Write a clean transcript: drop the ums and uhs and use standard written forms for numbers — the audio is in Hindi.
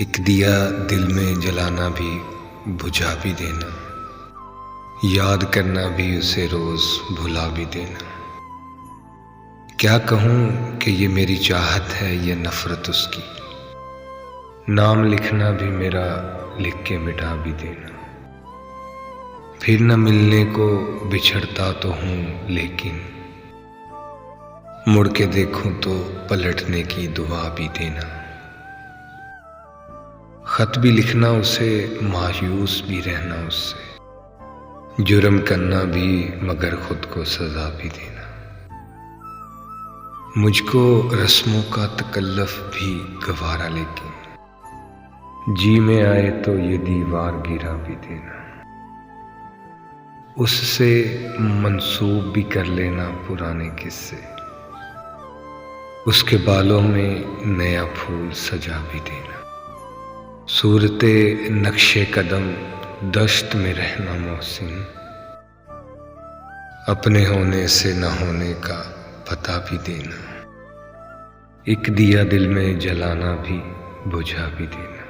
एक दिया दिल में जलाना भी बुझा भी देना, याद करना भी उसे रोज भुला भी देना। क्या कहूँ कि ये मेरी चाहत है ये नफरत उसकी, नाम लिखना भी मेरा लिख के मिटा भी देना। फिर न मिलने को बिछड़ता तो हूँ लेकिन मुड़ के देखूं तो पलटने की दुआ भी देना। खत भी लिखना उसे, मायूस भी रहना उससे, जुर्म करना भी मगर खुद को सजा भी देना। मुझको रस्मों का तकल्लुफ भी गवारा लेकिन जी में आए तो ये दीवार गिरा भी देना। उससे मंसूब भी कर लेना पुराने किस्से, उसके बालों में नया फूल सजा भी देना। सूरते नक्शे कदम दश्त में रहना मोहसिन, अपने होने से न होने का पता भी देना। एक दिया दिल में जलाना भी बुझा भी देना।